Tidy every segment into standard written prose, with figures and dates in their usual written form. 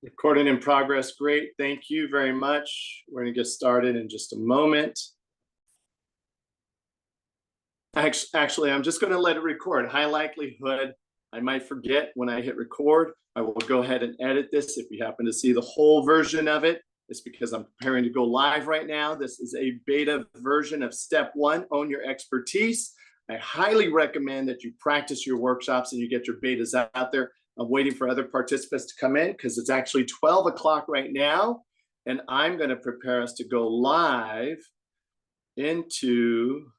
Recording in progress. Great. Thank you very much. We're going to get started in just a moment. Actually, I'm just going to let it record. High likelihood I might forget when I hit record. I will go ahead and edit this. If you happen to see the whole version of it, it's because I'm preparing to go live right now. This is a beta version of step 1, own your expertise. I highly recommend that you practice your workshops and you get your betas out there. I'm waiting for other participants to come in because it's actually 12 o'clock right now. And I'm going to prepare us to go live into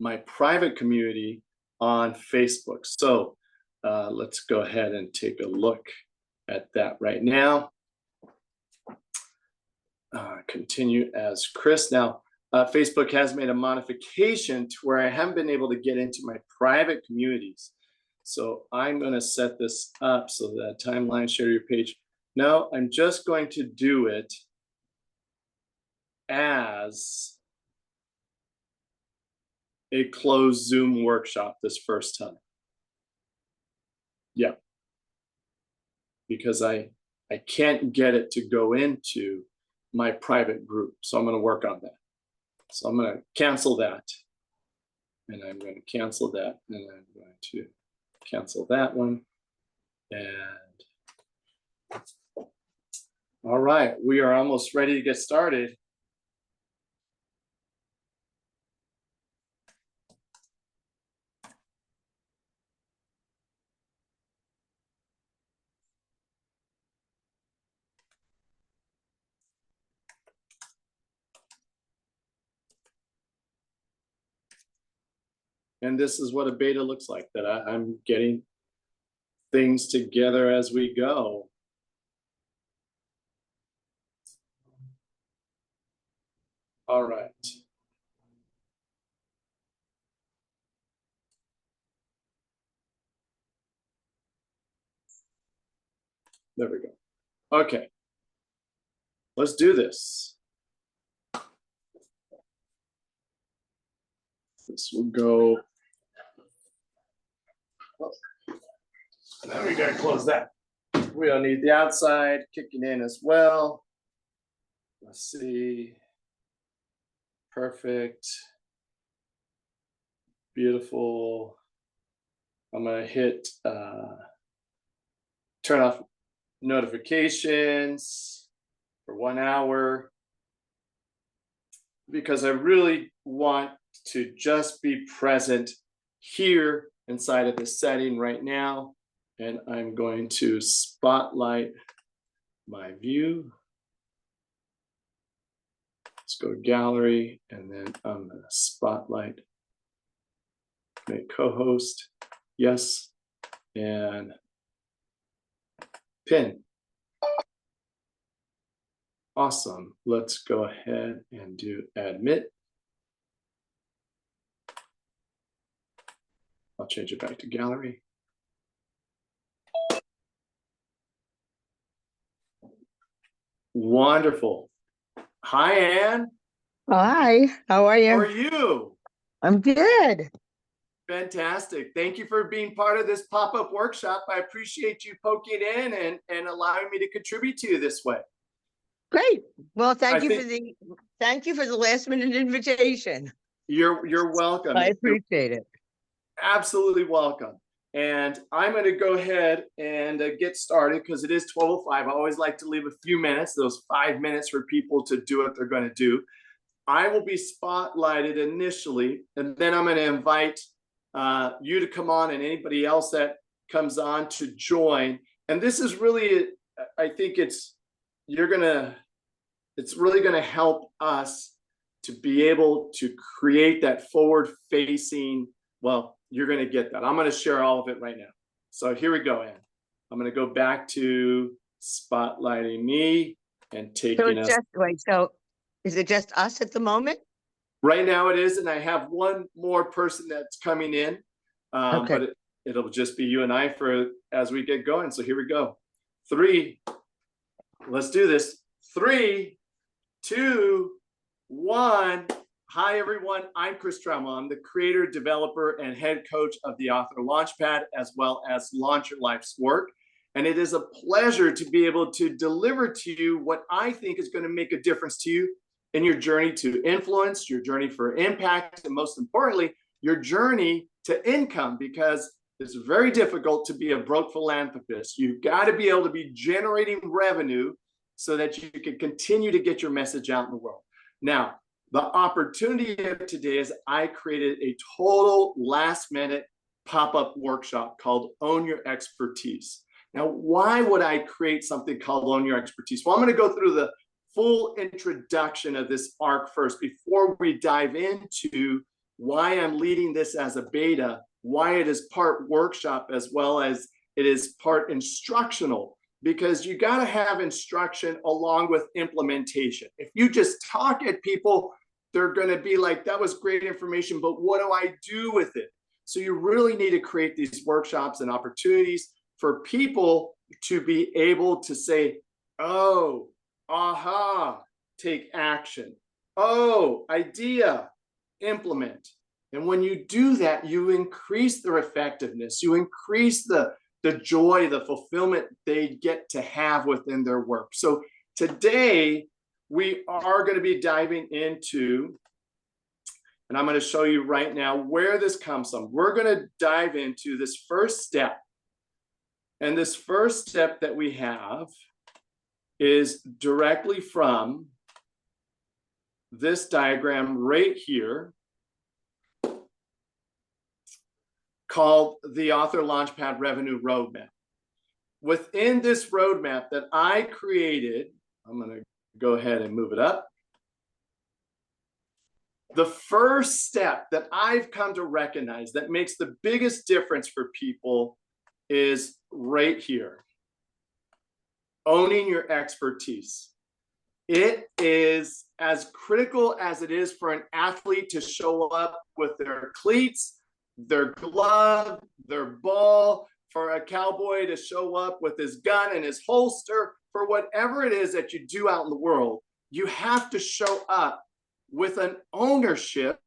my private community on Facebook. So let's go ahead and take a look at that right now. Continue as Chris. Now, Facebook has made a modification to where I haven't been able to get into my private communities. So I'm going to set this up so that timeline, share your page. No, I'm just going to do it as a closed Zoom workshop this first time. Yeah. Because I can't get it to go into my private group. So I'm going to work on that. So I'm going to cancel that. And I'm going to cancel that. And I'm going to cancel that one. And all right, we are almost ready to get started. And this is what a beta looks like, that I'm getting things together as we go. All right. There we go. Okay. Let's do this. This will go. Now we gotta close that. We'll need the outside kicking in as well. Let's see. Perfect. Beautiful. I'm gonna hit turn off notifications for 1 hour because I really want to just be present here inside of this setting right now. And I'm going to spotlight my view. Let's go to gallery, and then I'm going to spotlight, make co-host, yes, and pin. Awesome. Let's go ahead and do admit. I'll change it back to gallery. Wonderful. Hi, Anne. Hi, how are you? How are you? I'm good. Fantastic. Thank you for being part of this pop-up workshop. I appreciate you poking in and allowing me to contribute to you this way. Great. Well, thank you for the last minute invitation. You're welcome. I appreciate it. Absolutely welcome. And I'm going to go ahead and get started because it is 12:05. I always like to leave a few minutes, those 5 minutes for people to do what they're going to do. I will be spotlighted initially, and then I'm going to invite you to come on and anybody else that comes on to join. And this is really, I think it's really going to help us to be able to create that forward-facing. Well, you're going to get that. I'm going to share all of it right now. So here we go, Ann. I'm going to go back to spotlighting me and taking us. So is it just us at the moment? Right now it is, and I have one more person that's coming in, Okay. but it'll just be you and I as we get going. So here we go. 3. Let's do this. 3, 2, 1. Hi, everyone. I'm Chris Trammell. I'm the creator, developer, and head coach of the Author Launchpad, as well as Launch Your Life's Work. And it is a pleasure to be able to deliver to you what I think is going to make a difference to you in your journey to influence, your journey for impact, and most importantly, your journey to income, because it's very difficult to be a broke philanthropist. You've got to be able to be generating revenue so that you can continue to get your message out in the world. Now, the opportunity of today is I created a total last minute pop-up workshop called Own Your Expertise. Now, why would I create something called Own Your Expertise? Well, I'm going to go through the full introduction of this arc first before we dive into why I'm leading this as a beta, why it is part workshop as well as it is part instructional, because you got to have instruction along with implementation. If you just talk at people, they're going to be like, that was great information, but what do I do with it? So you really need to create these workshops and opportunities for people to be able to say, oh, aha, take action. Oh, idea, implement. And when you do that, you increase their effectiveness. You increase the joy, the fulfillment they get to have within their work. So today, we are going to be diving into, and I'm going to show you right now where this comes from. We're going to dive into this first step. And this first step that we have is directly from this diagram right here called the Author Launchpad Revenue Roadmap. Within this roadmap that I created, I'm going to go ahead and move it up. The first step that I've come to recognize that makes the biggest difference for people is right here. Owning your expertise. It is as critical as it is for an athlete to show up with their cleats, their glove, their ball, for a cowboy to show up with his gun and his holster, for whatever it is that you do out in the world, you have to show up with an ownership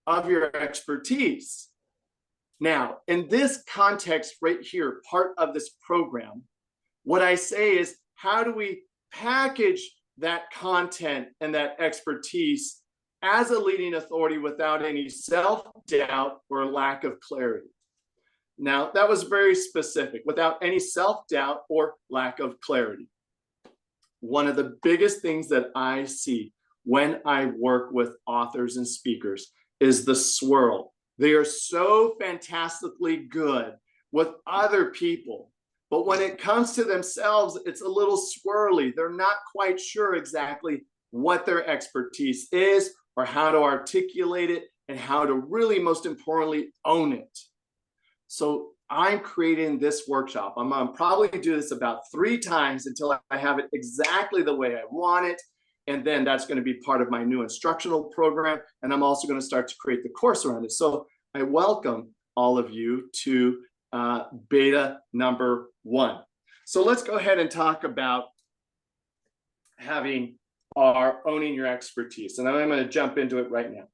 of your expertise. Now, in this context right here, part of this program, what I say is, how do we package that content and that expertise as a leading authority without any self-doubt or lack of clarity? Now, that was very specific, without any self-doubt or lack of clarity. One of the biggest things that I see when I work with authors and speakers is the swirl. They are so fantastically good with other people, but when it comes to themselves, it's a little swirly. They're not quite sure exactly what their expertise is or how to articulate it and how to really, most importantly, own it. So I'm creating this workshop. I'm gonna probably do this about 3 times until I have it exactly the way I want it. And then that's going to be part of my new instructional program. And I'm also going to start to create the course around it. So I welcome all of you to beta number 1. So let's go ahead and talk about having our owning your expertise. And I'm going to jump into it right now.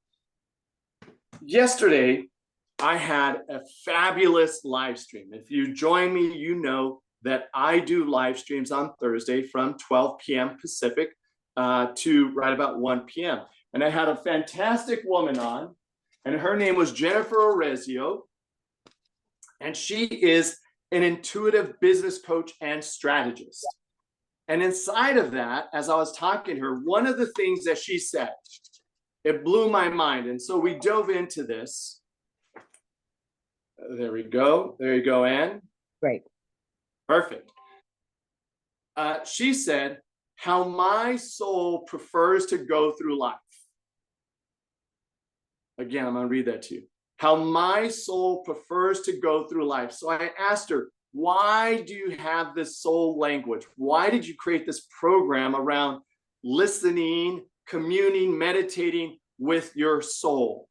Yesterday, I had a fabulous live stream. If you join me, you know that I do live streams on Thursday from 12 p.m. Pacific to right about 1 p.m. And I had a fantastic woman on, and her name was Jennifer Orezio. And she is an intuitive business coach and strategist. And inside of that, as I was talking to her, one of the things that she said, it blew my mind. And so we dove into this. There we go. There you go, Ann. Great. Perfect. She said, how my soul prefers to go through life. Again, I'm going to read that to you. How my soul prefers to go through life. So I asked her, why do you have this soul language? Why did you create this program around listening, communing, meditating with your soul?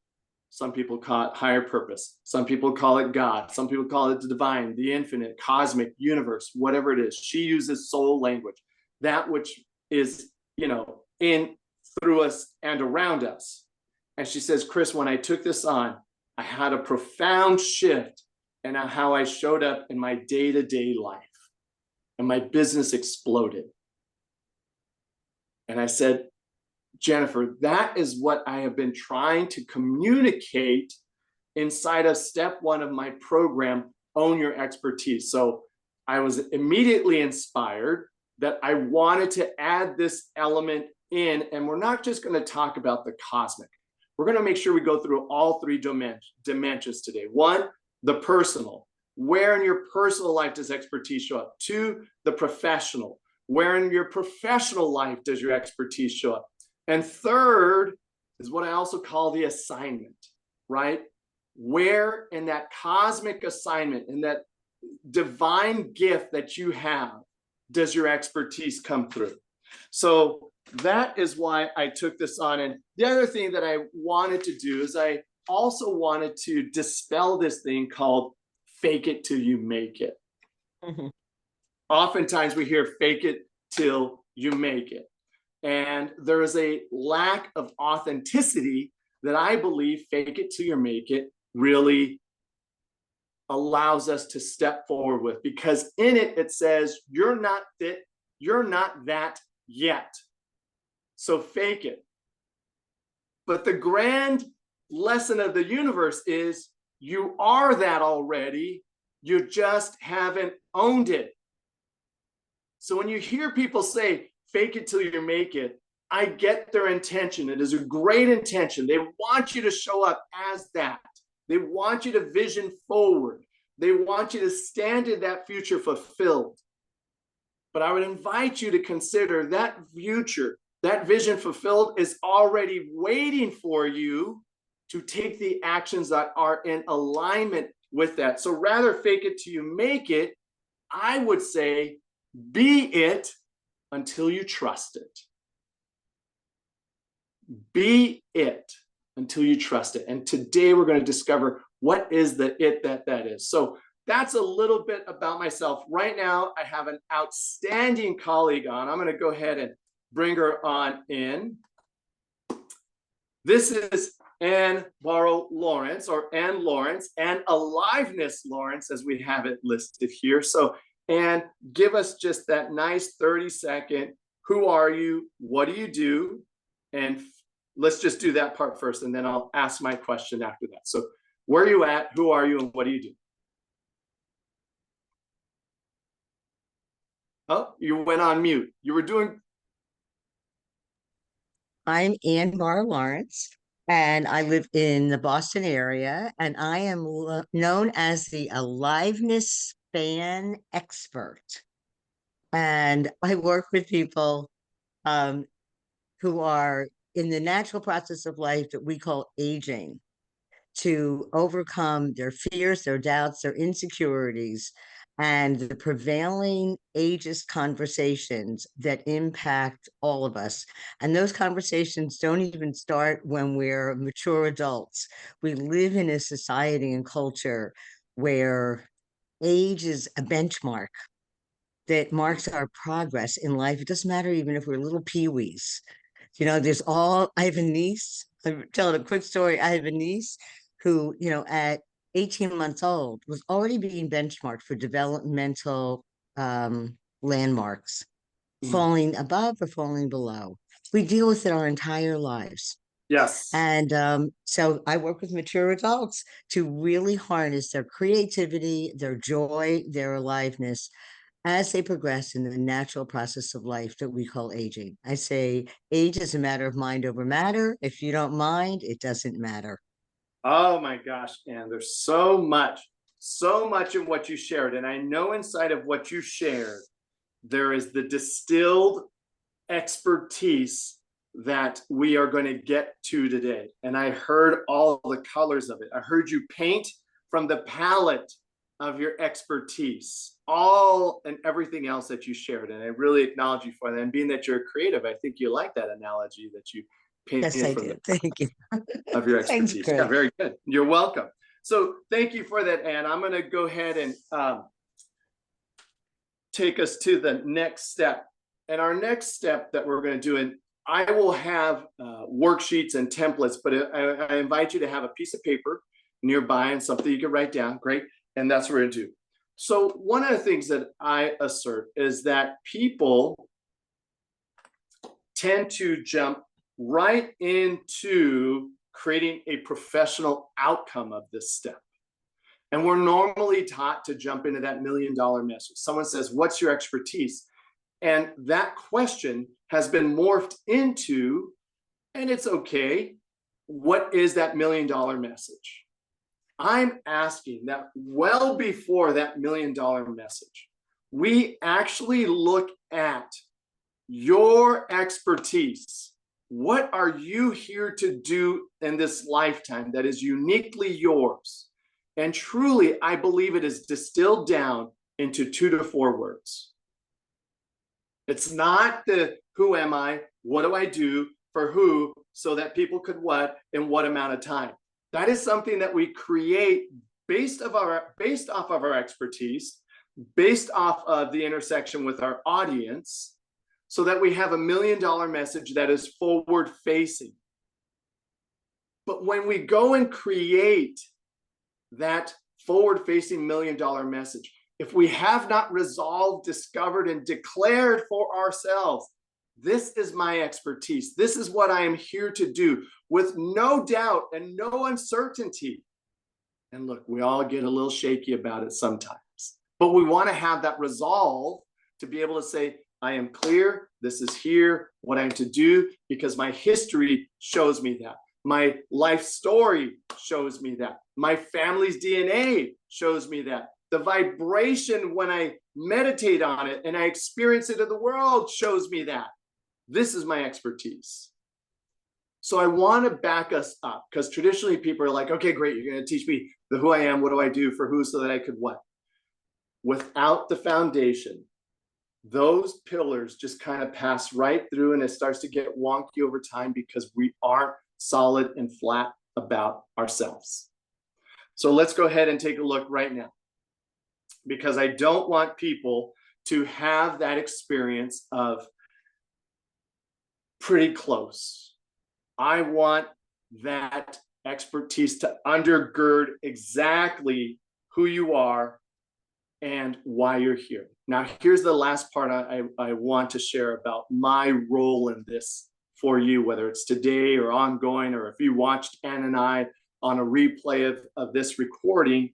Some people call it higher purpose. Some people call it God. Some people call it the divine, the infinite, cosmic, universe, whatever it is. She uses soul language, that which is, in, through us, and around us. And she says, Chris, when I took this on, I had a profound shift and how I showed up in my day-to-day life, and my business exploded. And I said, Jennifer, that is what I have been trying to communicate inside of step 1 of my program, Own Your Expertise. So I was immediately inspired that I wanted to add this element in, and we're not just going to talk about the cosmic. We're going to make sure we go through all 3 dimensions today. 1, the personal. Where in your personal life does expertise show up? 2, the professional. Where in your professional life does your expertise show up? And 3rd is what I also call the assignment, right? Where in that cosmic assignment, in that divine gift that you have, does your expertise come through? So that is why I took this on. And the other thing that I wanted to do is I also wanted to dispel this thing called fake it till you make it. Mhm. Oftentimes we hear fake it till you make it. And there is a lack of authenticity that I believe fake it till you make it really allows us to step forward with, because in it, it says, you're not fit, you're not that yet. So fake it. But the grand lesson of the universe is you are that already, you just haven't owned it. So when you hear people say, fake it till you make it, I get their intention. It is a great intention. They want you to show up as that. They want you to vision forward. They want you to stand in that future fulfilled. But I would invite you to consider that future, that vision fulfilled is already waiting for you to take the actions that are in alignment with that. So rather fake it till you make it, I would say be it until you trust it. Be it until you trust it. And today we're going to discover what is the it that is. So that's a little bit about myself. Right now, I have an outstanding colleague on. I'm going to go ahead and bring her on in. This is Ann Barrow Lawrence, or Ann Lawrence, and Aliveness Lawrence, as we have it listed here. So, Ann, give us just that nice 30-second, who are you, what do you do? And let's just do that part first, and then I'll ask my question after that. So where are you at, who are you, and what do you do? Oh, you went on mute. You were doing... I'm Ann Barr Lawrence, and I live in the Boston area, and I am known as the aliveness fan expert. And I work with people who are in the natural process of life that we call aging, to overcome their fears, their doubts, their insecurities, and the prevailing ageist conversations that impact all of us. And those conversations don't even start when we're mature adults. We live in a society and culture where age is a benchmark that marks our progress in life. It doesn't matter even if we're little peewees. You know, I have a niece, I'm telling a quick story. I have a niece who, at 18 months old was already being benchmarked for developmental landmarks, falling above or falling below. We deal with it our entire lives. Yes. And so I work with mature adults to really harness their creativity, their joy, their aliveness as they progress in the natural process of life that we call aging. I say age is a matter of mind over matter. If you don't mind, it doesn't matter. Oh my gosh, Ann, there's so much in what you shared. And I know inside of what you shared, there is the distilled expertise that we are going to get to today. And I heard all the colors of it. I heard you paint from the palette of your expertise, all and everything else that you shared. And I really acknowledge you for that. And being that you're creative, I think you like that analogy that you painted. Yes, I did. Thank you. Of your expertise. Thanks, yeah, very good. You're welcome. So thank you for that, Ann. I'm going to go ahead and take us to the next step. And our next step that we're going to do, and I will have worksheets and templates, but I invite you to have a piece of paper nearby and something you can write down. Great. And that's what we're going to do. So one of the things that I assert is that people tend to jump right into creating a professional outcome of this step. And we're normally taught to jump into that $1 million message. Someone says, what's your expertise? And that question has been morphed into, and it's okay, what is that $1 million message? I'm asking that well before that $1 million message, we actually look at your expertise. What are you here to do in this lifetime that is uniquely yours? And truly, I believe it is distilled down into 2 to 4 words. It's not the who am I, what do I do, for who, so that people could what in what amount of time. That is something that we create based off of our expertise, based off of the intersection with our audience, so that we have a $1 million message that is forward facing. But when we go and create that forward facing $1 million message, if we have not resolved, discovered, and declared for ourselves, this is my expertise, this is what I am here to do, with no doubt and no uncertainty. And look, we all get a little shaky about it sometimes, but we want to have that resolve to be able to say, I am clear, this is here, what I'm to do, because my history shows me that. My life story shows me that. My family's DNA shows me that. The vibration when I meditate on it and I experience it in the world shows me that. This is my expertise. So I want to back us up, because traditionally people are like, okay, great, you're going to teach me the who I am, what do I do, for who, so that I could what? Without the foundation, those pillars just kind of pass right through, and it starts to get wonky over time because we aren't solid and flat about ourselves. So let's go ahead and take a look right now, because I don't want people to have that experience of pretty close. I want that expertise to undergird exactly who you are and why you're here. Now, here's the last part I want to share about my role in this for you, whether it's today or ongoing, or if you watched Ann and I on a replay of this recording,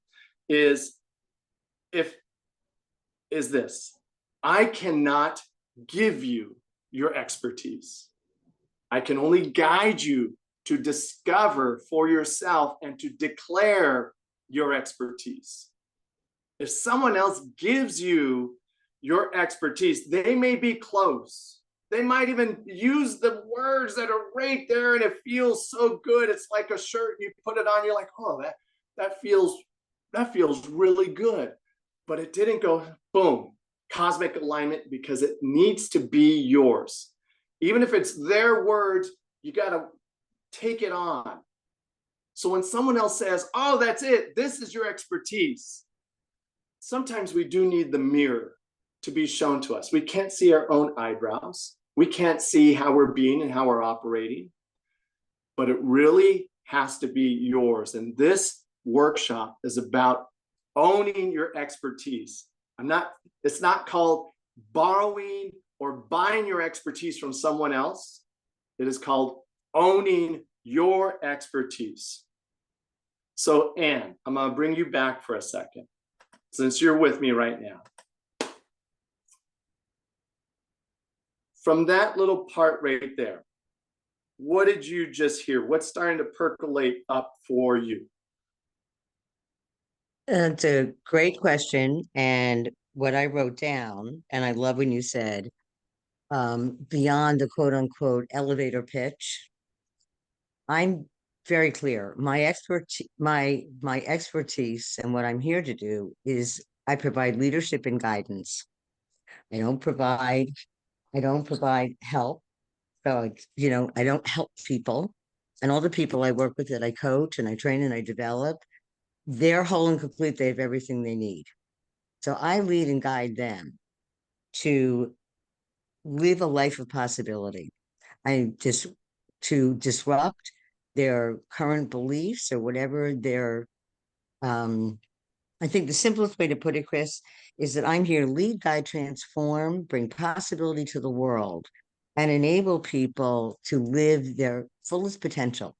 is this. I cannot give you your expertise. I can only guide you to discover for yourself and to declare your expertise. If someone else gives you your expertise, they may be close. They might even use the words that are right there, and it feels so good. It's like a shirt, you put it on, you're like, oh, that feels really good. But it didn't go boom, cosmic alignment, because it needs to be yours. Even if it's their words, you got to take it on. So when someone else says, oh, that's it, this is your expertise, sometimes we do need the mirror to be shown to us. We can't see our own eyebrows. We can't see how we're being and how we're operating, but it really has to be yours. And this workshop is about owning your expertise. It's not called borrowing or buying your expertise from someone else. It is called owning your expertise. So, Ann, I'm going to bring you back for a second, since you're with me right now. From that little part right there, what did you just hear? What's starting to percolate up for you? It's a great question. And what I wrote down, and I love when you said, beyond the quote unquote elevator pitch, I'm very clear. My expertise and what I'm here to do is I provide leadership and guidance. I don't provide help. So, I don't help people. And all the people I work with that I coach and I train and I develop, they're whole and complete. They have everything they need. So I lead and guide them to live a life of possibility. To disrupt their current beliefs or whatever their I think the simplest way to put it, Chris, is that I'm here to lead, guide, transform, bring possibility to the world, and enable people to live their fullest potential.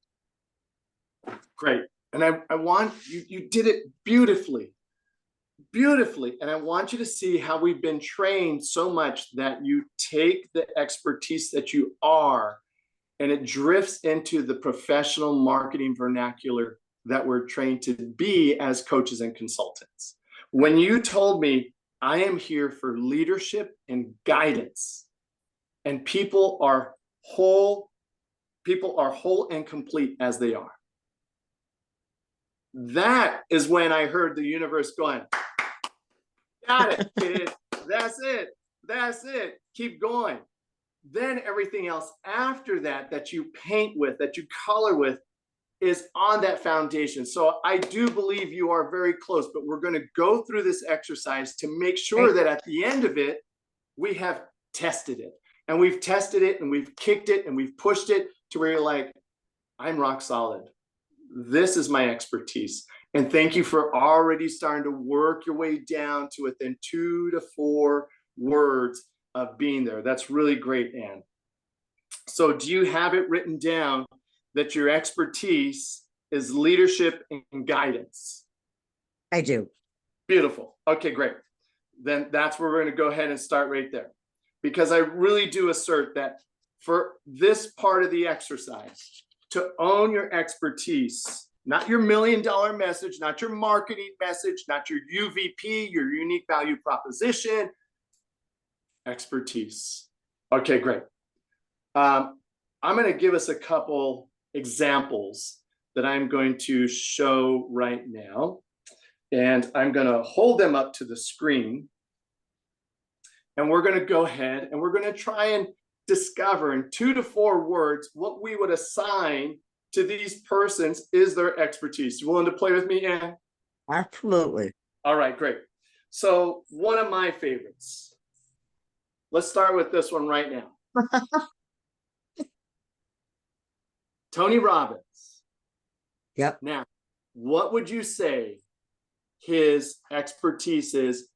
Great. And I want you did it beautifully, beautifully. And I want you to see how we've been trained so much that you take the expertise that you are and it drifts into the professional marketing vernacular that we're trained to be as coaches and consultants. When you told me I am here for leadership and guidance, and people are whole and complete as they are. That is when I heard the universe going, got it, kid. That's it. That's it. Keep going. Then everything else after that, that you paint with, that you color with, is on that foundation. So I do believe you are very close, but we're going to go through this exercise to make sure that at the end of it, we have tested it. And we've tested it and we've kicked it and we've pushed it to where you're like, I'm rock solid. This is my expertise. And thank you for already starting to work your way down to within 2 to 4 words of being there. That's really great, Anne. So do you have it written down that your expertise is leadership and guidance? I do. Beautiful. Okay, great. Then that's where we're going to go ahead and start right there. Because I really do assert that for this part of the exercise, to own your expertise, not your $1 million message, not your marketing message, not your UVP, your unique value proposition, expertise. Okay, great. I'm going to give us a couple examples that I'm going to show right now. And I'm going to hold them up to the screen. And we're going to go ahead and we're going to try and discover in 2 to 4 words what we would assign to these persons is their expertise. You willing to play with me, Anne? Absolutely. All right, great. So one of my favorites. Let's start with this one right now. Tony Robbins. Yep. Now, what would you say his expertise is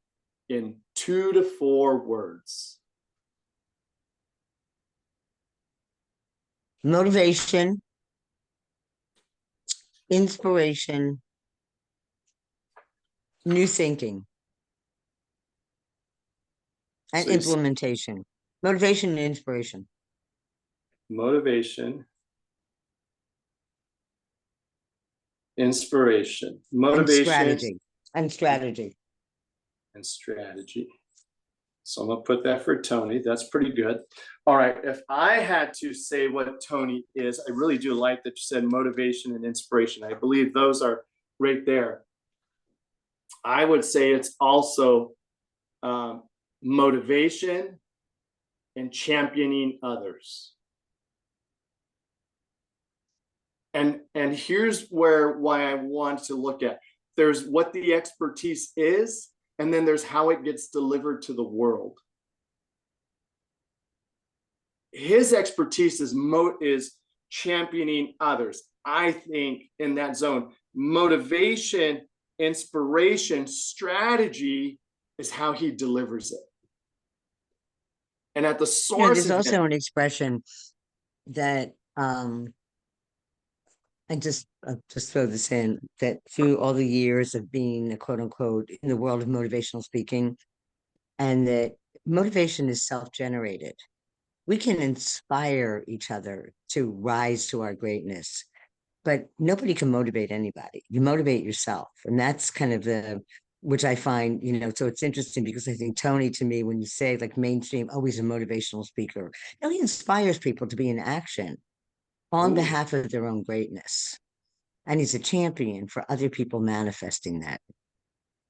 in 2 to 4 words? Motivation, inspiration, new thinking, and So implementation. Motivation and inspiration. Motivation, inspiration, motivation, and strategy. and strategy. So I'm going to put that for Tony. That's pretty good. All right. If I had to say what Tony is, I really do like that you said motivation and inspiration. I believe those are right there. I would say it's also motivation and championing others. And here's why I want to look at. There's what the expertise is, and then there's how it gets delivered to the world. His expertise is championing others. I think in that zone, motivation, inspiration, strategy is how he delivers it. And at the source, there's also an expression that I'll just throw this in, that through all the years of being a quote unquote in the world of motivational speaking, and that motivation is self-generated. We can inspire each other to rise to our greatness, but nobody can motivate anybody. You motivate yourself. And that's kind of which I find, so it's interesting because I think Tony, to me, when you say like mainstream, he's a motivational speaker. No, he inspires people to be in action on behalf of their own greatness. And he's a champion for other people manifesting that.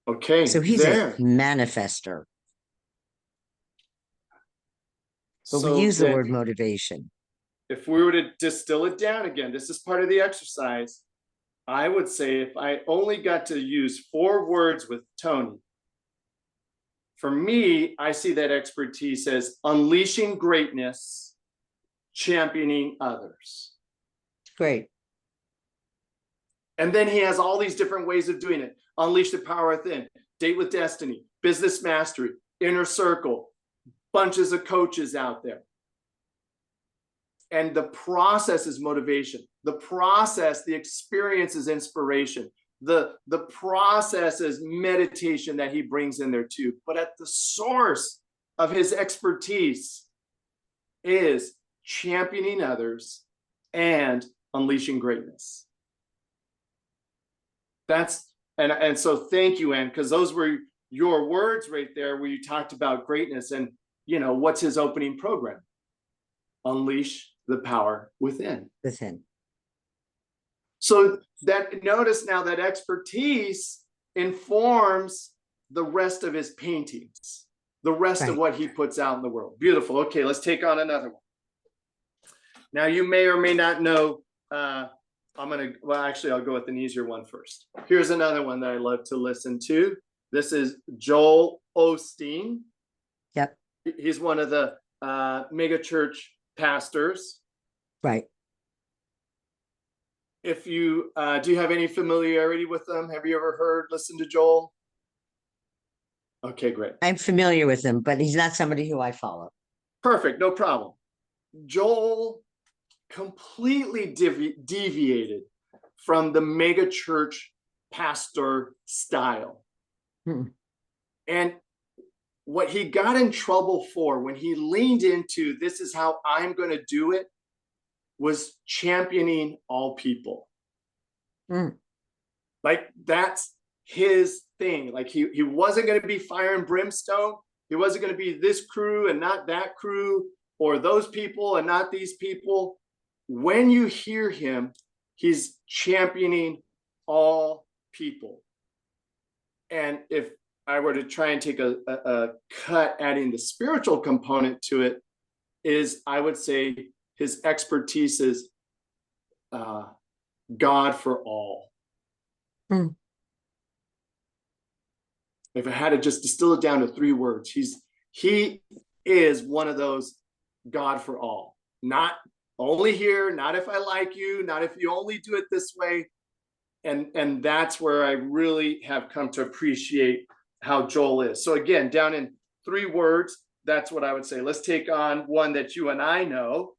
Okay. So he's a manifester. But we use the word motivation. If we were to distill it down again, this is part of the exercise. I would say if I only got to use 4 words with Tony, for me, I see that expertise as unleashing greatness, championing others. Great. And then he has all these different ways of doing it. Unleash the power within, date with destiny, business mastery, inner circle, bunches of coaches out there. And the process is motivation. The process, the experience is inspiration. The process is meditation that he brings in there too. But at the source of his expertise is championing others and unleashing greatness. And so thank you, Ann, because those were your words right there where you talked about greatness. And what's his opening program? Unleash the power within. So that, notice now that expertise informs the rest of his paintings, the rest of what he puts out in the world. Beautiful. Okay, let's take on another one. Now you may or may not know, I'll go with an easier one first. Here's another one that I love to listen to. This is Joel Osteen. Yep. He's one of the mega church pastors. Right. If you do you have any familiarity with them? Have you ever listened to Joel? Okay, great. I'm familiar with him, but he's not somebody who I follow. Perfect, no problem. Joel completely deviated from the mega church pastor style. And what he got in trouble for when he leaned into this is how I'm going to do it was championing all people. Like that's his thing. Like he wasn't going to be fire and brimstone. He wasn't going to be this crew and not that crew, or those people and not these people. When you hear him, he's championing all people. And if I were to try and take a cut adding the spiritual component to it, is I would say his expertise is God for all. If I had to just distill it down to 3 words, he is one of those God for all. Not only here, not if I like you, not if you only do it this way. And that's where I really have come to appreciate how Joel is. So again, down in 3 words, that's what I would say. Let's take on one that you and I know.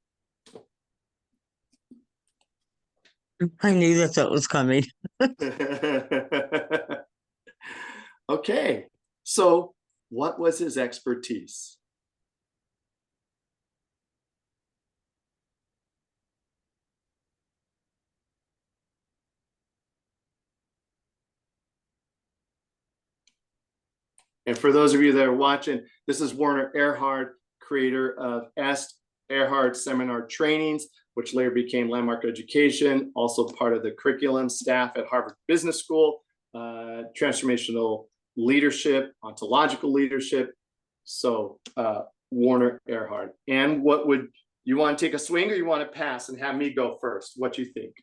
I knew that was coming. Okay, so what was his expertise? And for those of you that are watching, this is Werner Erhard, creator of Erhard Seminar Trainings, which later became Landmark Education, also part of the curriculum staff at Harvard Business School, transformational leadership, ontological leadership. So Werner Erhard. And what would you want to take a swing, or you want to pass and have me go first? What do you think?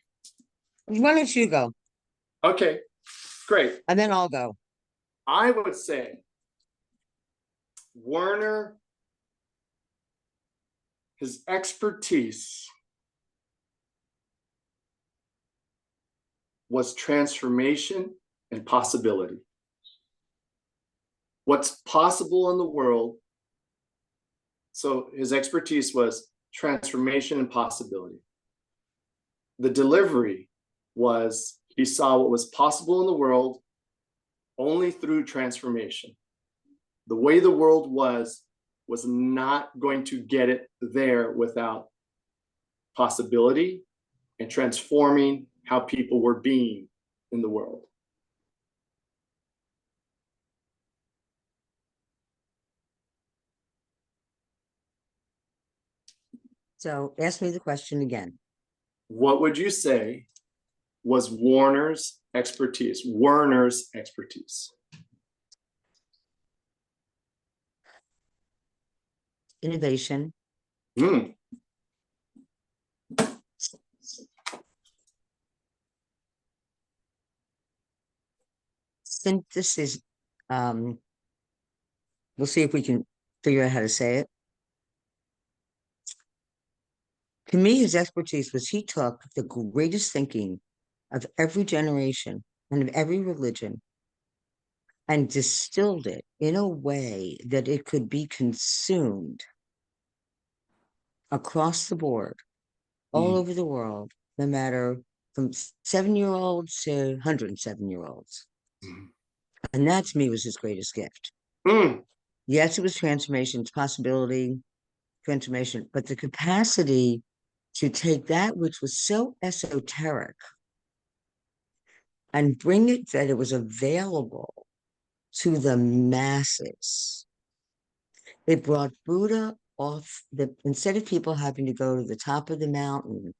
Why don't you go? Okay, great. And then I'll go. I would say Werner, his expertise was transformation and possibility. What's possible in the world. So his expertise was transformation and possibility. The delivery was he saw what was possible in the world only through transformation. The way the world was not going to get it there without possibility and transforming how people were being in the world. So ask me the question again. What would you say was Werner's expertise? Werner's expertise. Innovation. Synthesis. We'll see if we can figure out how to say it. To me, his expertise was he took the greatest thinking of every generation and of every religion and distilled it in a way that it could be consumed across the board, all over the world, no matter from 7-year-olds to 107-year-olds. And that to me was his greatest gift. Yes, it was transformation, it's possibility, transformation, but the capacity to take that which was so esoteric and bring it that it was available to the masses. It brought Buddha off instead of people having to go to the top of the mountain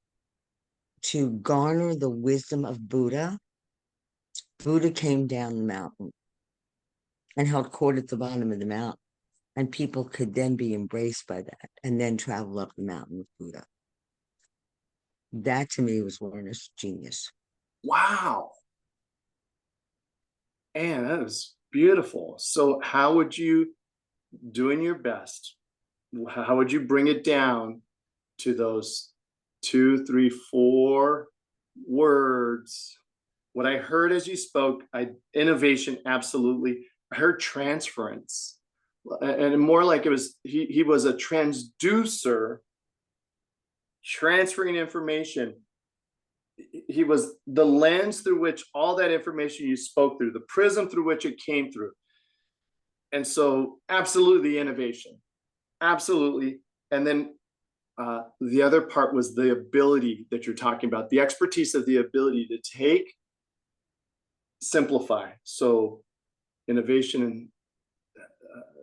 to garner the wisdom of Buddha, Buddha came down the mountain and held court at the bottom of the mountain. And people could then be embraced by that and then travel up the mountain with Buddha. That to me was Werner's genius. Wow. And that was beautiful. So how would you, doing your best, how would you bring it down to those 2, 3, 4 words? What I heard as you spoke, innovation, absolutely. I heard transference. And more like it was, he was a transducer, transferring information. He was the lens through which all that information you spoke through, the prism through which it came through. And so absolutely innovation, absolutely. And then the other part was the ability that you're talking about, the expertise of the ability to take, simplify. So innovation and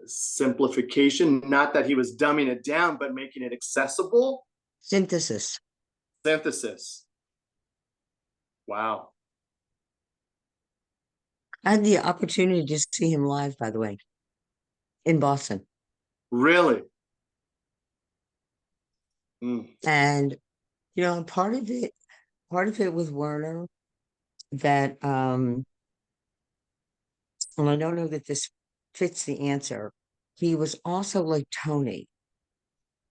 simplification, not that he was dumbing it down, but making it accessible. Synthesis. Wow. I had the opportunity to see him live, by the way, in Boston. Really? And, you know, part of it with Werner that, and I don't know that this fits the answer. He was also like Tony,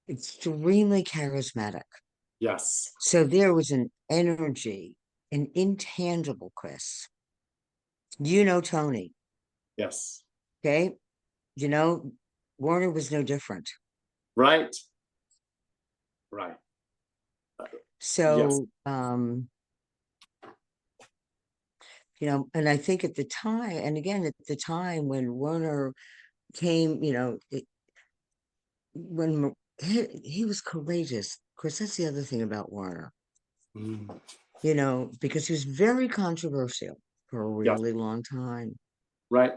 extremely charismatic. Yes. So there was an energy, an intangible, Chris. You know Tony. Yes. Okay. You know, Werner was no different. Right. So, yes. You know, and I think at the time, and again, at the time when Werner came, you know, when he was courageous. Of course, that's the other thing about Werner, you know, because he was very controversial for a really long time. Right.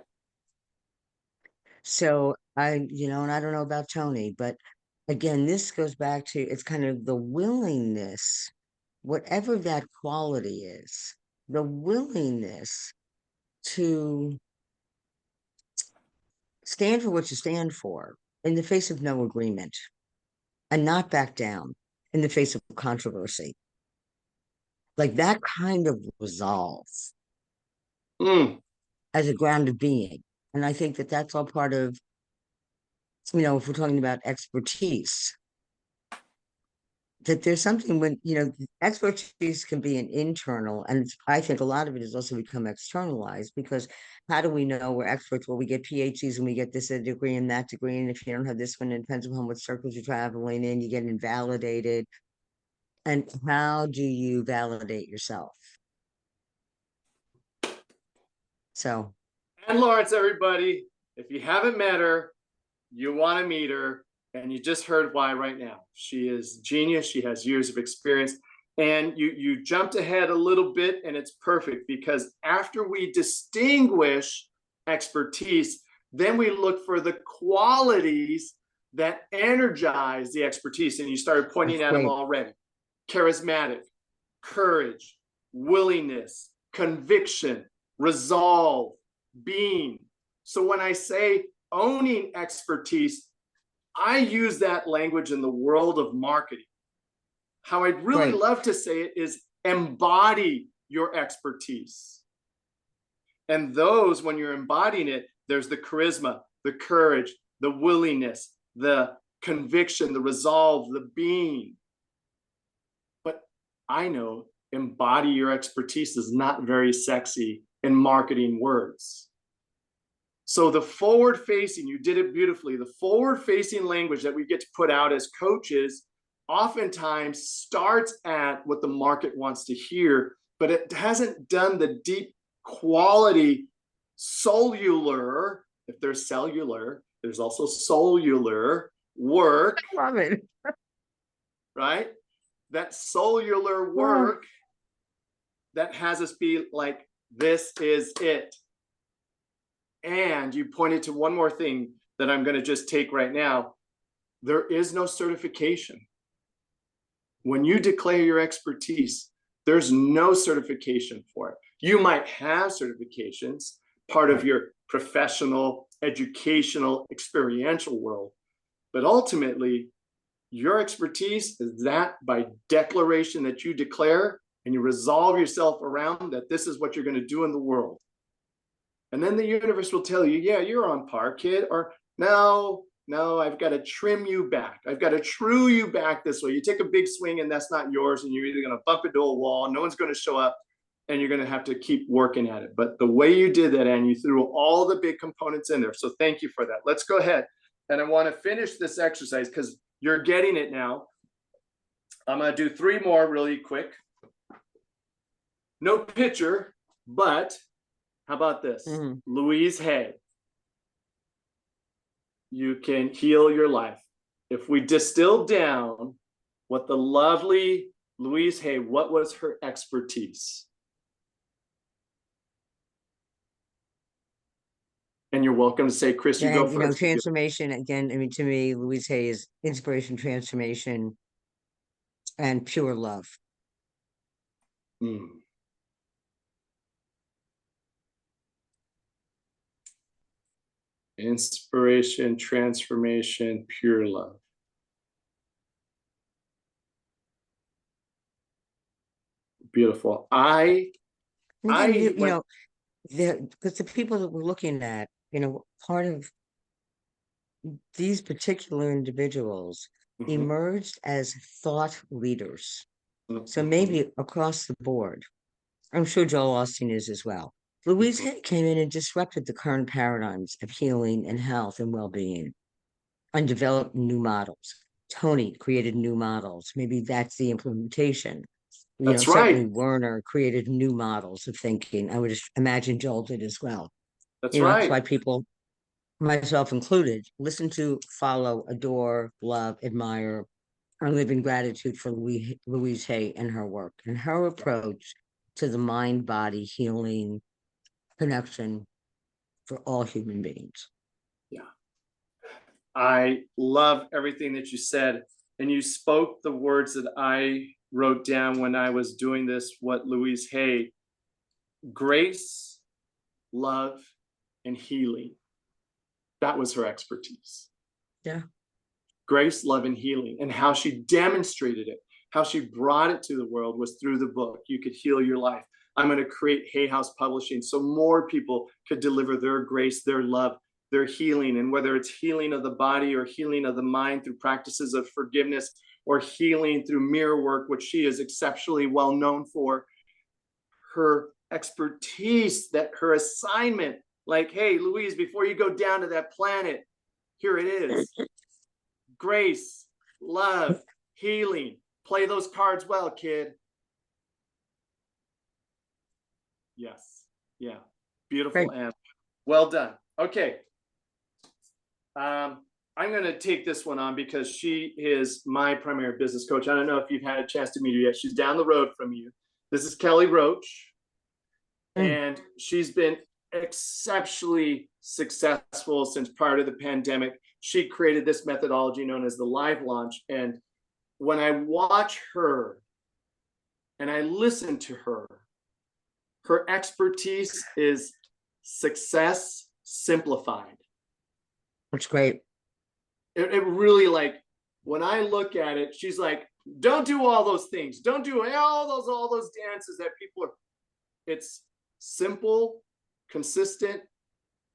So you know, and I don't know about Tony, but again, this goes back to, it's kind of the willingness, whatever that quality is, the willingness to stand for what you stand for in the face of no agreement and not back down in the face of controversy. Like that kind of resolve as a ground of being. And I think that that's all part of, you know, if we're talking about expertise, that there's something when, you know, expertise can be an internal, and I think a lot of it has also become externalized, because how do we know we're experts? Well, we get PhDs and we get this degree and that degree. And if you don't have this one, it depends upon what circles you're traveling in, you get invalidated. And how do you validate yourself? So. And Lawrence, everybody, if you haven't met her, you want to meet her. And you just heard why right now. She is genius. She has years of experience. And you jumped ahead a little bit, and it's perfect, because after we distinguish expertise, then we look for the qualities that energize the expertise. And you started pointing at them already. Charismatic, courage, willingness, conviction, resolve, being. So when I say owning expertise, I use that language in the world of marketing. How I'd really love to say it is embody your expertise. And those, when you're embodying it, there's the charisma, the courage, the willingness, the conviction, the resolve, the being. But I know embody your expertise is not very sexy in marketing words. So the forward facing, you did it beautifully. The forward facing language that we get to put out as coaches oftentimes starts at what the market wants to hear, but it hasn't done the deep quality cellular. If there's cellular, there's also cellular work. Love it. Right? That cellular work that has us be like, this is it. And you pointed to one more thing that I'm going to just take right now. There is no certification. When you declare your expertise, there's no certification for it. You might have certifications, part of your professional, educational, experiential world, but ultimately, your expertise is that by declaration that you declare and you resolve yourself around that this is what you're going to do in the world. And then the universe will tell you, yeah, you're on par, kid. Or no, I've got to trim you back. I've got to true you back this way. You take a big swing and that's not yours. And you're either going to bump into a wall, no one's going to show up, and you're going to have to keep working at it. But the way you did that, and you threw all the big components in there. So thank you for that. Let's go ahead. And I want to finish this exercise because you're getting it now. I'm going to do 3 more really quick. No picture, but how about this? Louise Hay. You can heal your life. If we distill down what the lovely Louise Hay, what was her expertise? And you're welcome to say, Chris, you go first. Transformation, again, I mean, to me, Louise Hay is inspiration, transformation, and pure love. Inspiration, transformation, pure love. Beautiful. Because the people that we're looking at, part of these particular individuals emerged as thought leaders. So maybe across the board, I'm sure Joel Austin is as well. Louise Hay came in and disrupted the current paradigms of healing and health and well-being and developed new models. Tony created new models. Maybe that's the implementation. That's certainly right. Werner created new models of thinking. I would imagine Joel did as well. That's right. That's why people, myself included, listen to, follow, adore, love, admire, or live in gratitude for Louise Hay and her work and her approach to the mind-body healing connection for all human beings. Yeah. I love everything that you said. And you spoke the words that I wrote down when I was doing this, what Louise Hay, grace, love, and healing. That was her expertise. Yeah. Grace, love, and healing. And how she demonstrated it, how she brought it to the world was through the book, You Could Heal Your Life. I'm going to create Hay House Publishing so more people could deliver their grace, their love, their healing. And whether it's healing of the body or healing of the mind through practices of forgiveness or healing through mirror work, which she is exceptionally well known for, her expertise, that her assignment, like, hey, Louise, before you go down to that planet, here it is. Grace, love, healing. Play those cards well, kid. Yes. Yeah. Beautiful. And well done. Okay. I'm going to take this one on because she is my primary business coach. I don't know if you've had a chance to meet her yet. She's down the road from you. This is Kelly Roach. And she's been exceptionally successful since prior to the pandemic. She created this methodology known as the live launch. And when I watch her and I listen to her, her expertise is success simplified. That's great. It really, like, when I look at it, she's like, don't do all those things. Don't do all those dances that people are. It's simple, consistent,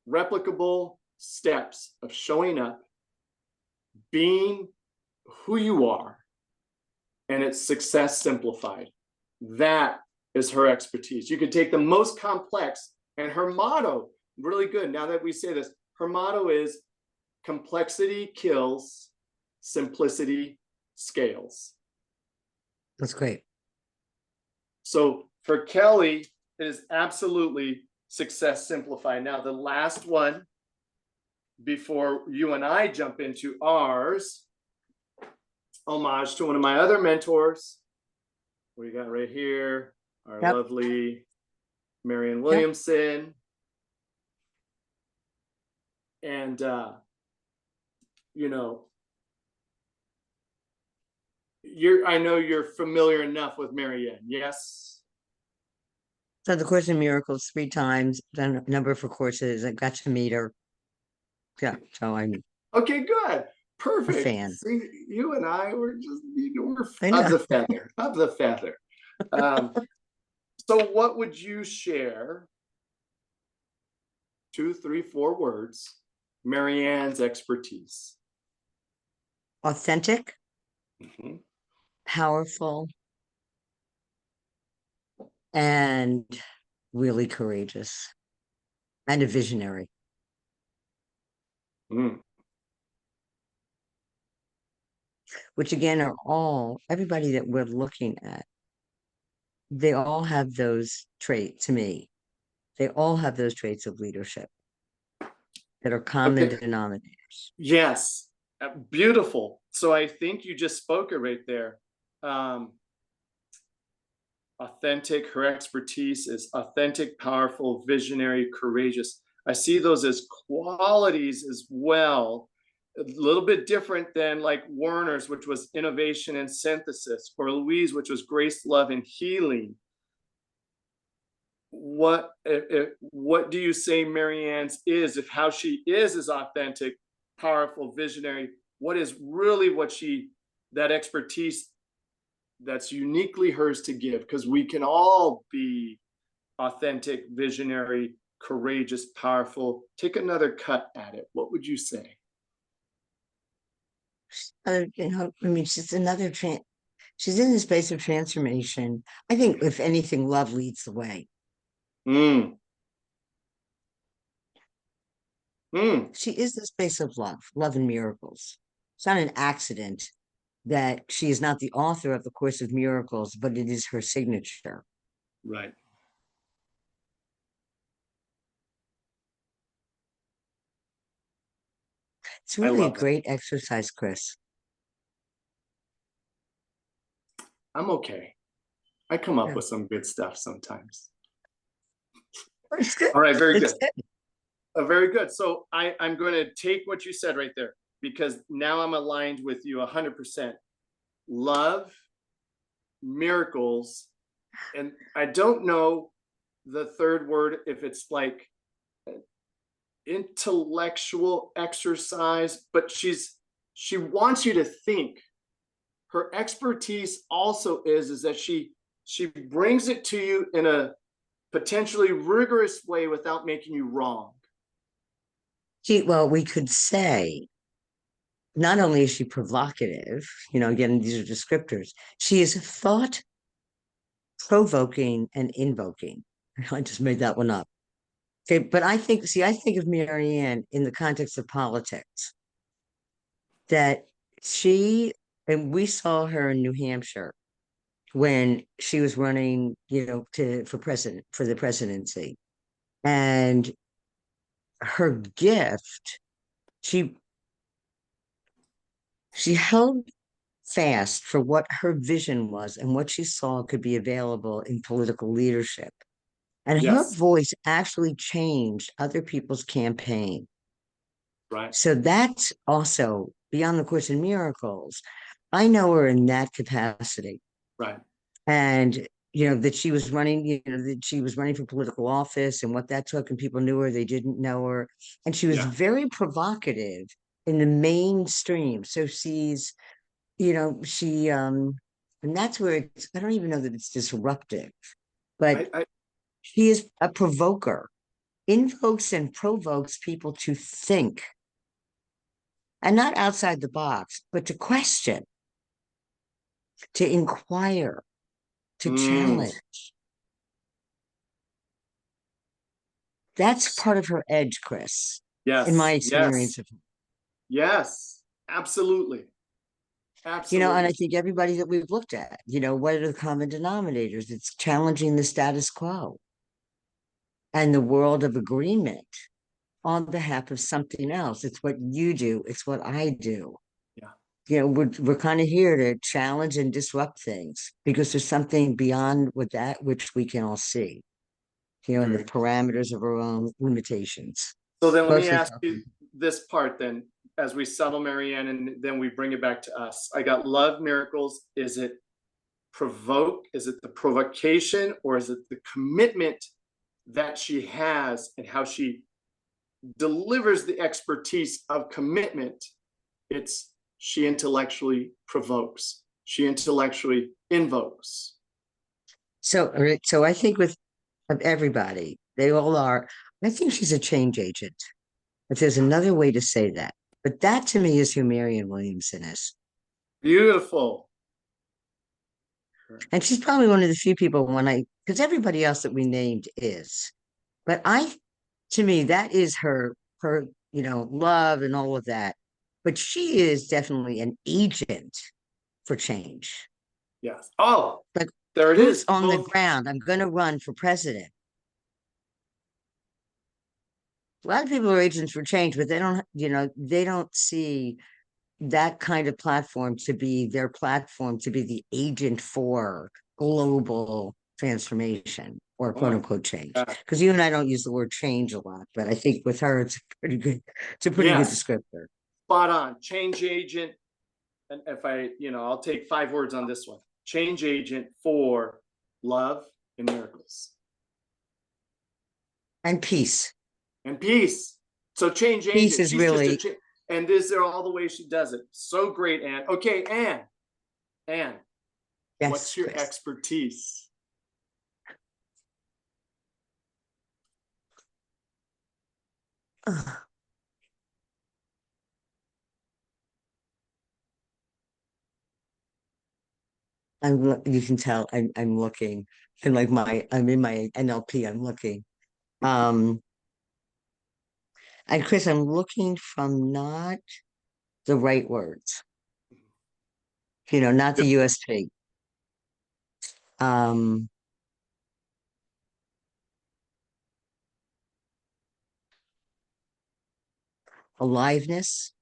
replicable steps of showing up, being who you are, and it's success simplified. That is her expertise. You could take the most complex, and her motto, really good. Now that we say this, her motto is complexity kills, simplicity scales. That's great. So for Kelly, it is absolutely success simplified. Now, the last one before you and I jump into ours, homage to one of my other mentors. What do you got right here? Our Yep. lovely Marianne Williamson. And, you know, I know you're familiar enough with Marianne, yes? So the Course in Miracles 3 times, done a number of courses. I got to meet her. Yeah, so I'm Okay, good. a Perfect. fan. See, you and I were just, we're I of know. the feather, of the feather. So what would you share? 2, 3, 4 words. Marianne's expertise. Authentic, Mhm. powerful, and really courageous, and a visionary. Mm. Which again are everybody that we're looking at. They all have those traits to me. They all have those traits of leadership that are common Okay. denominators. Yes. Beautiful. So I think you just spoke it right there. Authentic, her expertise is authentic, powerful, visionary, courageous. I see those as qualities as well. A little bit different than like Werner's, which was innovation and synthesis, or Louise, which was grace, love, and healing. What do you say Marianne's is? If how she is authentic, powerful, visionary, what is really that expertise that's uniquely hers to give? Because we can all be authentic, visionary, courageous, powerful. Take another cut at it. What would you say? I mean, she's she's in the space of transformation. I think if anything, love leads the way. Mm. Mm. She is the space of love and miracles. It's not an accident that she is not the author of the Course of Miracles, but it is her signature. Right. It's I really a love that. great exercise, Chris. I'm okay. I come up Yeah. with some good stuff sometimes. It's good. All right, very It's good. Very good. So I'm going to take what you said right there, because now I'm aligned with you 100%. Love, miracles, and I don't know the third word, if it's like intellectual exercise, but she wants you to think. Her expertise also is that she brings it to you in a potentially rigorous way without making you wrong. Well, we could say not only is she provocative, again, these are descriptors, she is thought provoking and invoking. I just made that one up. Okay, but I think of Marianne in the context of politics, that and we saw her in New Hampshire when she was running, for the presidency. And her gift, she held fast for what her vision was and what she saw could be available in political leadership. And her Yes. voice actually changed other people's campaign. Right. So that's also beyond the Course in Miracles. I know her in that capacity. Right. And that she was running, that she was running for political office and what that took, and people knew her, they didn't know her. And she was very provocative in the mainstream. So she's, and that's where I don't even know that it's disruptive, but she is a provoker, invokes and provokes people to think, and not outside the box, but to question, to inquire, to challenge. That's part of her edge, Chris, in my experience of her. Yes, absolutely. Absolutely. And I think everybody that we've looked at, what are the common denominators? It's challenging the status quo and the world of agreement on behalf of something else. It's what you do. It's what I do. Yeah. We're kind of here to challenge and disrupt things because there's something beyond with that which we can all see, in the parameters of our own limitations. So then let me ask you this part then, as we settle Marianne, and then we bring it back to us. I got love miracles. Is it provoke? Is it the provocation, or is it the commitment that she has and how she delivers the expertise of commitment? It's she intellectually provokes. She intellectually invokes. So I think of everybody, they all are. I think she's a change agent. If there's another way to say that, but that to me is who Marianne Williamson is. Beautiful. And she's probably one of the few people because everybody else that we named is, but to me, that is her, love and all of that. But she is definitely an agent for change. Yes. Oh, like there it is. On the ground. I'm going to run for president. A lot of people are agents for change, but they don't see that kind of platform to be their platform, to be the agent for global transformation or quote unquote change. Because you and I don't use the word change a lot, but I think with her, it's a pretty good descriptor. Spot on. Change agent. And if I'll take 5 words on this one. Change agent for love and miracles. And peace. And peace. So change agent. Peace is really... And these are all the ways she does it. So great, Anne. Okay, Anne. Yes, what's your expertise? You can tell I'm looking, and I'm in my NLP, I'm looking. And Chris, I'm looking from not the right words, not the USP. Aliveness,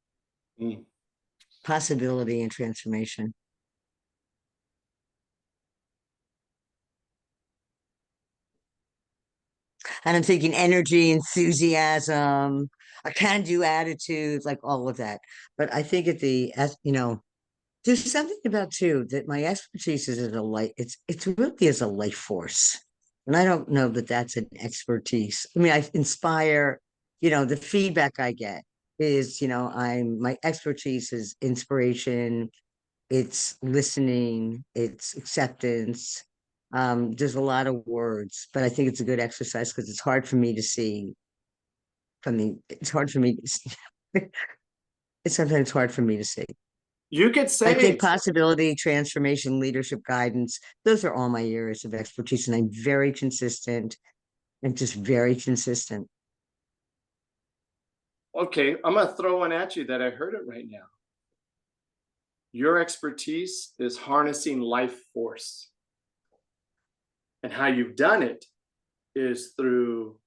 possibility, and transformation. And I'm thinking energy, enthusiasm, a can-do attitude, like all of that. But I think there's something about too that my expertise is as a light. It's really as a life force, and I don't know that that's an expertise. I mean, I inspire. The feedback I get is, my expertise is inspiration. It's listening. It's acceptance. There's a lot of words, but I think it's a good exercise because it's hard for me to see. It's hard for me. It's sometimes hard for me to see. You could say, I think possibility, transformation, leadership, guidance, those are all my areas of expertise, and I'm very consistent and just very consistent. Okay, I'm going to throw one at you that I heard it right now. Your expertise is harnessing life force. And how you've done it is through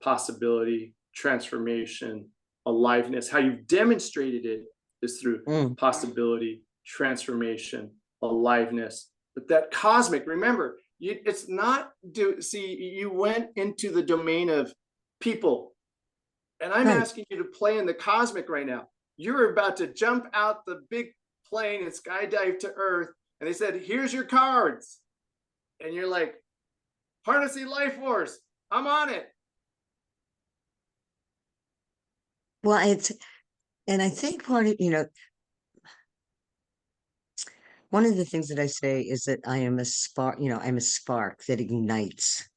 possibility, transformation, aliveness. How you've demonstrated it is through possibility, transformation, aliveness. But that cosmic, remember, it's not you went into the domain of people, and I'm asking you to play in the cosmic right now. You're about to jump out the big plane and skydive to Earth, and they said, "Here's your cards," and you're like, "Harnessing life force, I'm on it." Well, and I think part of, one of the things that I say is that I am a spark, I'm a spark that ignites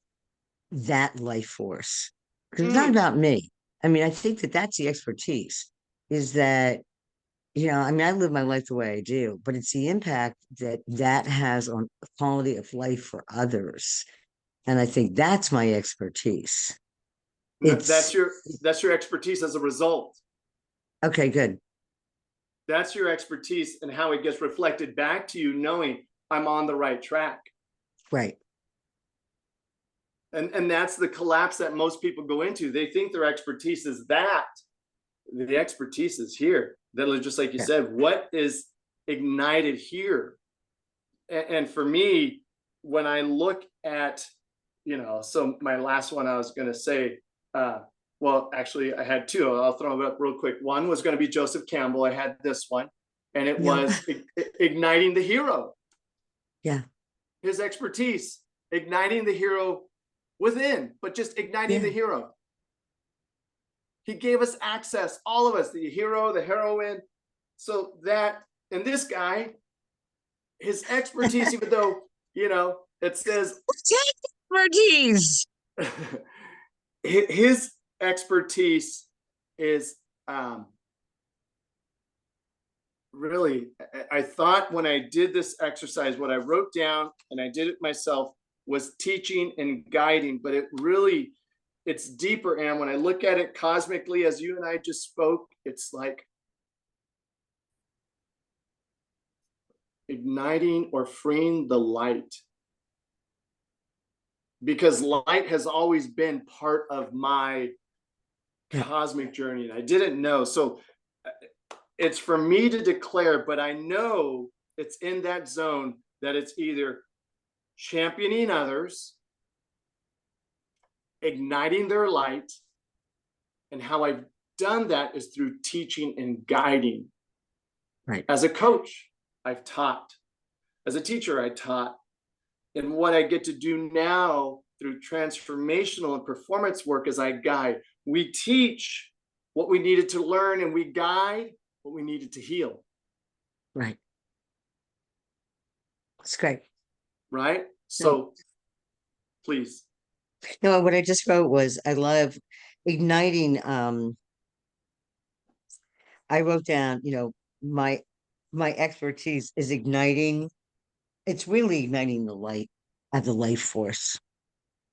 that life force. Because it's not about me. I mean, I think that that's the expertise, is that, I mean, I live my life the way I do, but it's the impact that that has on the quality of life for others. And I think that's my expertise. That's It's your expertise as a result. okay, good. That's your expertise and how it gets reflected back to you, knowing I'm on the right track. Right. And that's the collapse that most people go into. They think their expertise is that. The expertise is here. That is just like you Yeah. said, what is ignited here? And for me, when I look at, so my last one I was going to say, well, actually, I had two. I'll throw it up real quick. One was going to be Joseph Campbell. I had this one, and it Yeah. was igniting the hero. Yeah. His expertise, igniting the hero within, but just igniting the hero. He gave us access, all of us, the hero, the heroine. So that, and this guy, his expertise, even though, it says Expertise. his expertise is really, I thought when I did this exercise, what I wrote down, and I did it myself, was teaching and guiding, but it's deeper. And when I look at it cosmically, as you and I just spoke, it's like igniting or freeing the light. Because light has always been part of my cosmic journey, and I didn't know. So it's for me to declare, but I know it's in that zone that it's either championing others, igniting their light, and how I've done that is through teaching and guiding. Right. As a coach, I've taught. As a teacher, I taught. And what I get to do now through transformational and performance work is I guide. We teach what we needed to learn, and we guide what we needed to heal. Right. That's great. Right? So please. No, what I just wrote was I love igniting. I wrote down, my expertise is igniting. It's really igniting the light of the life force.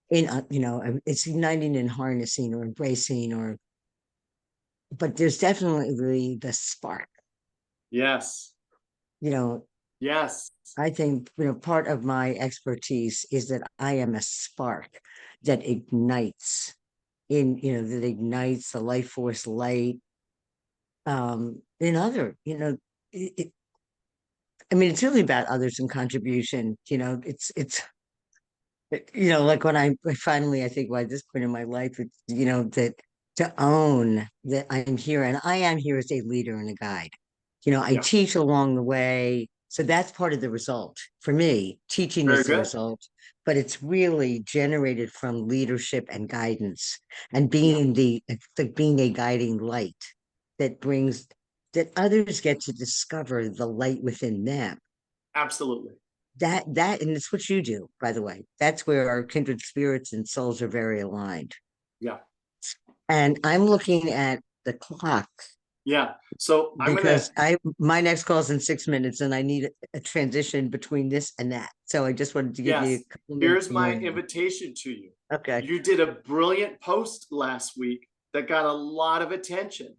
It's igniting and harnessing or embracing but there's definitely the spark. Yes. Yes. I think, part of my expertise is that I am a spark that ignites that ignites the life force light in other, I mean, it's really about others and contribution. Like when I finally, I think by this point in my life, it's, that to own that I'm here and I am here as a leader and a guide. I teach along the way. So that's part of the result for me. Teaching Very is the good. result, but it's really generated from leadership and guidance and being being a guiding light that others get to discover the light within them. Absolutely. And it's what you do, by the way. That's where our kindred spirits and souls are very aligned. Yeah. And I'm looking at the clock. Yeah. So my next call is in 6 minutes and I need a transition between this and that. So I just wanted to give you a couple minutes. Here's my invitation to you. Okay. You did a brilliant post last week that got a lot of attention.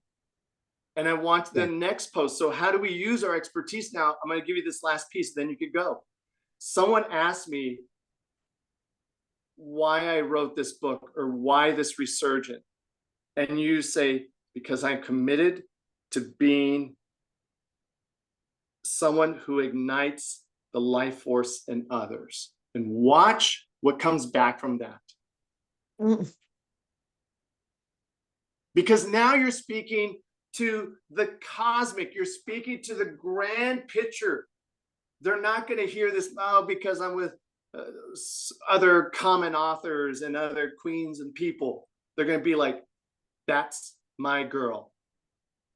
And I want the next post. So how do we use our expertise now? I'm going to give you this last piece, then you could go. Someone asked me why I wrote this book or why this resurgent. And you say, because I'm committed to being someone who ignites the life force in others. And watch what comes back from that. Because now you're speaking to the cosmic, you're speaking to the grand picture. They're not going to hear this because I'm with other common authors and other queens and people. They're going to be like, that's my girl.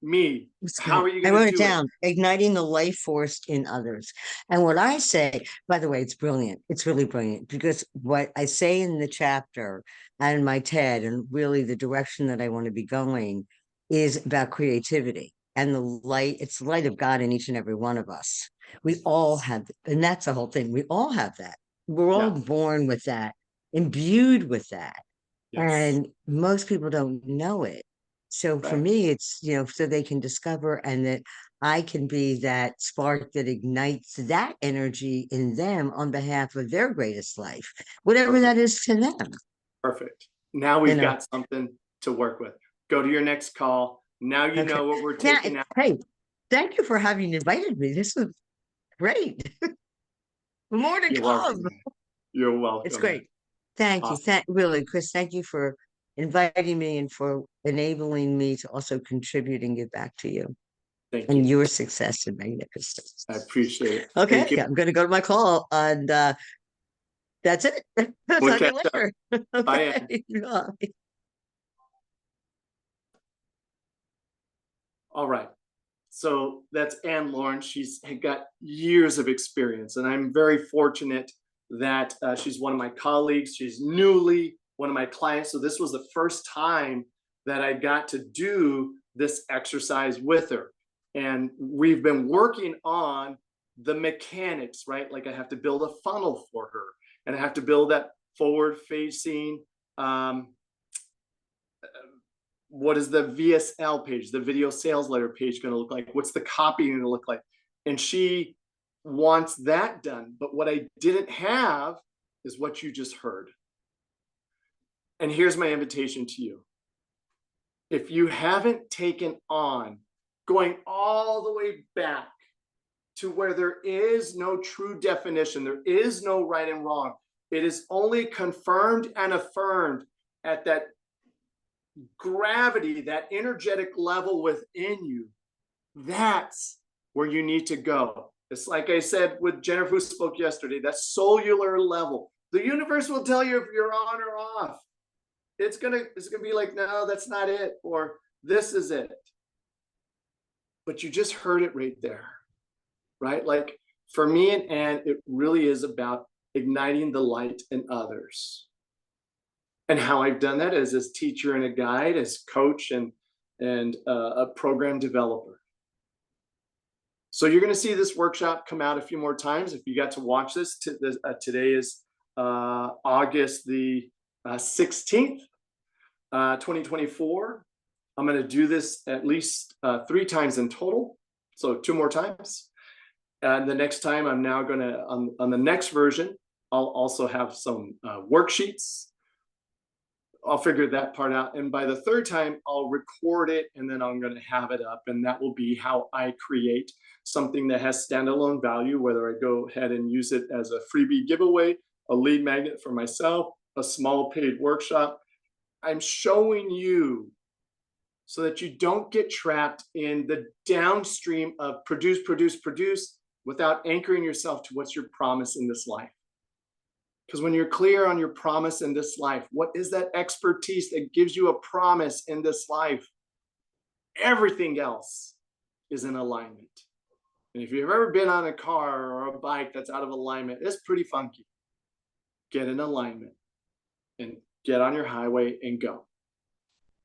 Me. How are you going to do it? I wrote it down, igniting the life force in others. And what I say, by the way, it's brilliant. It's really brilliant because what I say in the chapter and my TED and really the direction that I want to be going is about creativity and the light, it's the light of God in each and every one of us. We all have, and that's the whole thing. We all have that. We're all Yeah. born with that, imbued with that. Yes. And most people don't know it. So for Right. me, it's, so they can discover, and that I can be that spark that ignites that energy in them on behalf of their greatest life, whatever Perfect. that is to them. Perfect. Now You we've know, got something to work with. Go to your next call. Now you okay. know what we're Yeah. taking out. Hey, thank you for having invited me. This was great. More to You're come. welcome. You're It's welcome. great. Thank you. Awesome. Really, Chris, thank you for inviting me and for enabling me to also contribute and give back to you Thank and you. your success and magnificence. I appreciate it. Okay, Thank you. I'm going to go to my call, and that's it. Talk We'll to you catch up. later. Bye, Ann. Okay. Bye. All right. So that's Ann Lawrence. She's got years of experience, and I'm very fortunate that she's one of my colleagues. She's newly one of my clients. So this was the first time that I got to do this exercise with her. And we've been working on the mechanics, right? Like I have to build a funnel for her, and I have to build that forward facing what is the VSL page, the video sales letter page going to look like? What's the copy going to look like? And she wants that done. But what I didn't have is what you just heard. And here's my invitation to you. If you haven't taken on going all the way back to where there is no true definition, there is no right and wrong, it is only confirmed and affirmed at that gravity, that energetic level within you, that's where you need to go. It's like I said with Jennifer, who spoke yesterday, that cellular level. The universe will tell you if you're on or off. It's gonna be like, no, that's not it, or this is it. But you just heard it right there, right? Like for me and Anne, it really is about igniting the light in others. And how I've done that is as teacher and a guide, as coach and a program developer. So you're going to see this workshop come out a few more times. If you got to watch this, today is August the 16th, 2024. I'm going to do this at least 3 times in total. So 2 more times. And the next time I'm now going to, on the next version, I'll also have some worksheets. I'll figure that part out. And by the 3rd time, I'll record it, and then I'm going to have it up. And that will be how I create something that has standalone value, whether I go ahead and use it as a freebie giveaway, a lead magnet for myself, a small paid workshop. I'm showing you so that you don't get trapped in the downstream of produce, produce, produce without anchoring yourself to what's your promise in this life. Because when you're clear on your promise in this life, what is that expertise that gives you a promise in this life? Everything else is in alignment. And if you've ever been on a car or a bike that's out of alignment, it's pretty funky. Get in alignment and get on your highway and go.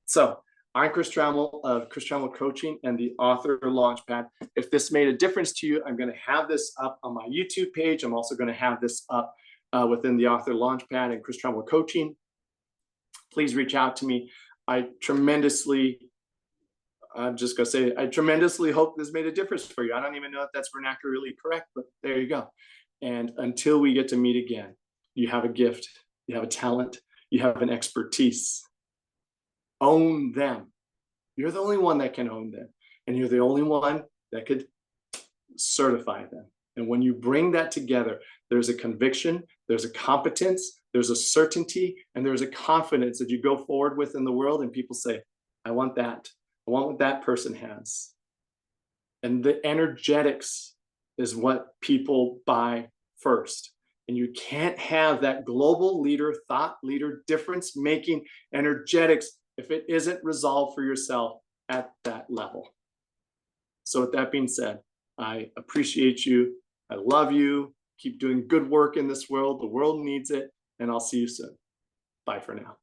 So I'm Chris Trammell of Chris Trammell Coaching and the Author Launchpad. If this made a difference to you, I'm going to have this up on my YouTube page. I'm also going to have this up within the Author Launchpad and Chris Trammell Coaching. Please reach out to me. I'm just going to say, I tremendously hope this made a difference for you. I don't even know if that's vernacularly correct, but there you go. And until we get to meet again, you have a gift, you have a talent, you have an expertise. Own them. You're the only one that can own them. And you're the only one that could certify them. And when you bring that together, there's a conviction, there's a competence, there's a certainty, and there's a confidence that you go forward with in the world. And people say, I want that. I want what that person has. And the energetics is what people buy first. And you can't have that global leader, thought leader, difference making energetics if it isn't resolved for yourself at that level. So with that being said, I appreciate you. I love you. Keep doing good work in this world. The world needs it. And I'll see you soon. Bye for now.